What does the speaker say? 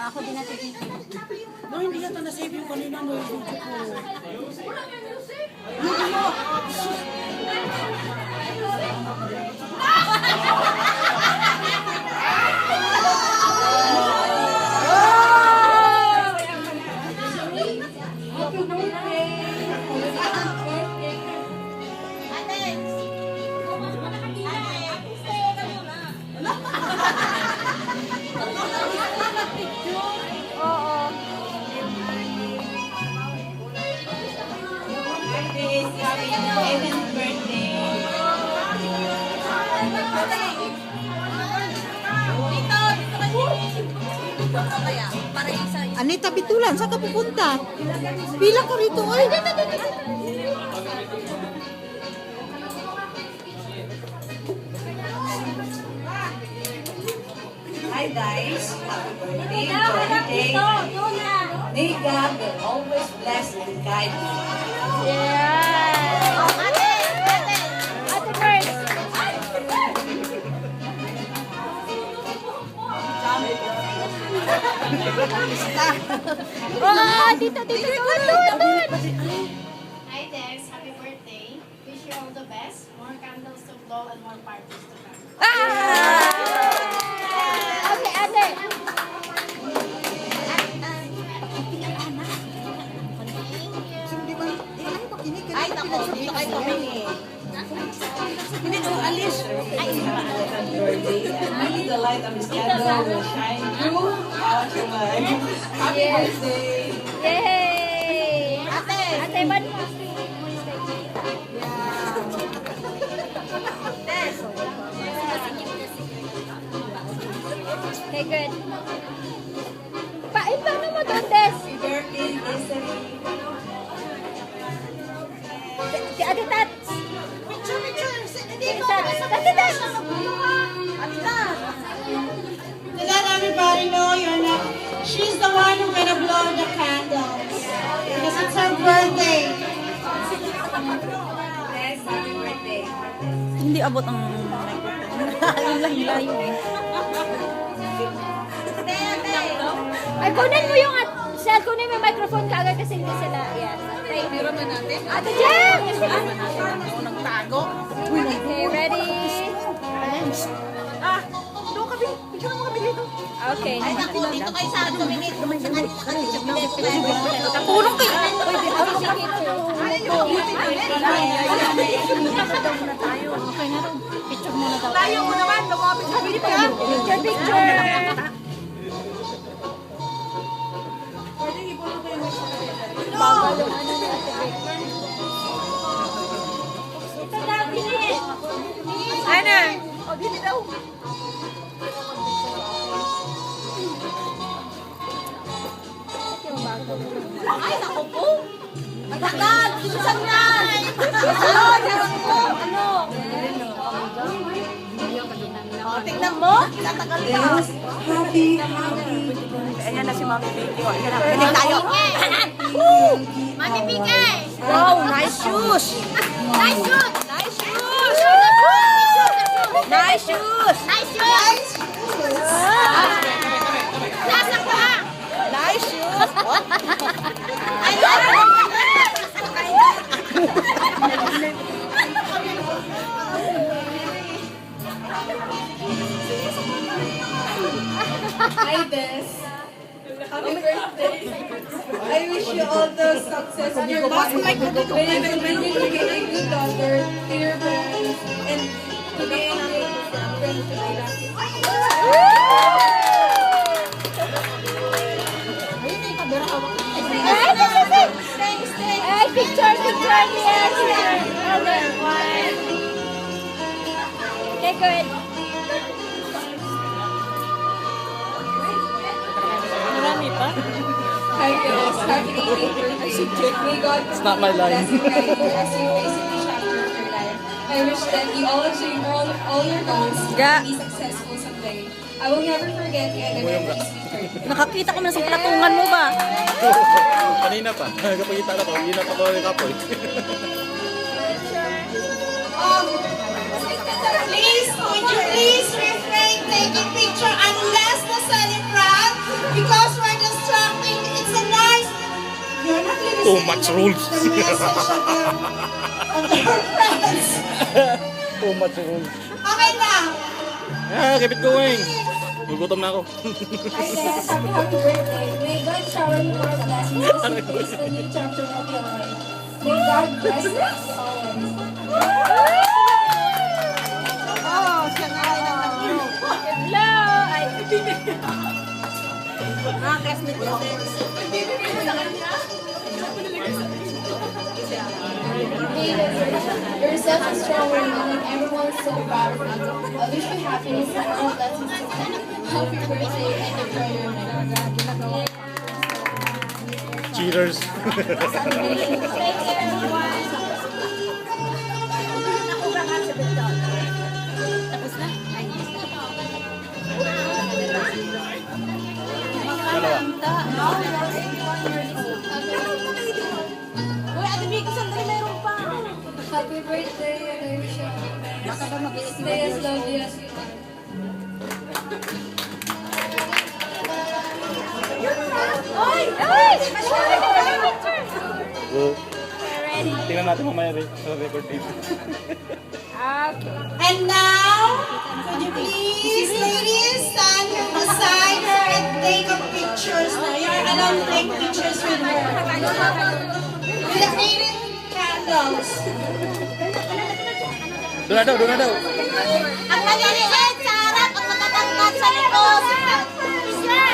Ako din natin. No, hindi yata na-save yung kanina mo yung video ko. Anita Bitulan, saan ka pupunta? Pila ka rito. Ay, Hi guys, happy birthday, May God will always bless and guide you. Yeah! Ate first! Oh, dito. Doon. Hi Dex, happy birthday. Wish you all the best. More candles to blow and more parties to come. Okay, ate. di ba? Ay, makinig ka. Ay, nako, dito kayo tumingi. Hindi ko alis. Birthday, and may the light of His candle will shine through out your life. Happy birthday! Yay! Ate, man mo. Okay, good. Paano mo doon, Des? Happy birthday, Desiree! Si Ate Tats. Ate Tats. To let everybody know she's the one who's gonna blow the candles. Because it's her birthday. Yes, happy birthday! Hindi abot ang microphone. Ang layo eh. Ay, kunin mo yung Sel, kunin mo yung microphone ka agad kasi hindi sila. Yan. Meron na natin? Ate Jen! Nagtago. Okay, ready? Doon kami. Picture mo kami dito. Okay. Dito kayo sa akin tumingin. Pulong kayo. Okay na rin. Picture muna daw. Tayo mo naman, lumapit sa video ka. Picture! Bagal yung ano ni Ate Vic. Ito dati eh. Ana! O, dito daw. Yung bago. Ay, naku po! Matagal! Susan yan! Ano? Tingnan mo! Tatagal ka! Ayan na si Mami Vicky. Pwede tayo! Mami Pikay! Wow, nice shoes. Nice shoot! Nice shoes! Nice shoes. Nice shoot! Nasa ka! Nice shoes. Hi, Des. Happy birthday. I wish you all the success in your life. When you become a good daughter to your parents and to be a good friend to my dad. Ay, picture niya. Okay, one. Okay, good. Marami pa. Hi, guys. Happy 18th birthday. May God It's not my line. bless and guide you as you face each chapter of your life. I wish that you all achieve all your goals and be successful someday. I will never forget you and the memories we heard. Nakakita ko na sa platungan mo ba? Kanina pa. Kapagkita na ko, hindi na pa ko rin kapoy. Please, would you please refrain taking picture unless the celebrant because Too much rules. Too much rules. Okay na. Keep it going. Gugutom na ako. Hi guys, happy birthday. May God shower you more blessings as you face the new chapter of your life. May God bless us always. Oh, siya nga rin naman. Hello! Ay, Mga classmate ko. you're such a strong woman and everyone's so proud of you. I wish you happiness and all blessings to come. Happy birthday and enjoy your night. Cheaters. Tapos na? Ay. Uy, Ate Vicky, sandali meron pa. Happy birthday and I wish you Baka ba mag-iisip stay as lovely as you are. Oy! Oy! Tingnan natin mamaya sa record tape. And now, could you please, ladies, stand beside her and take a pictures now. You're allowed to take pictures with her. With the 18 candles. Doon na daw, doon na daw. Ang maliliit sa harap at matatangkad sa likod. Sir!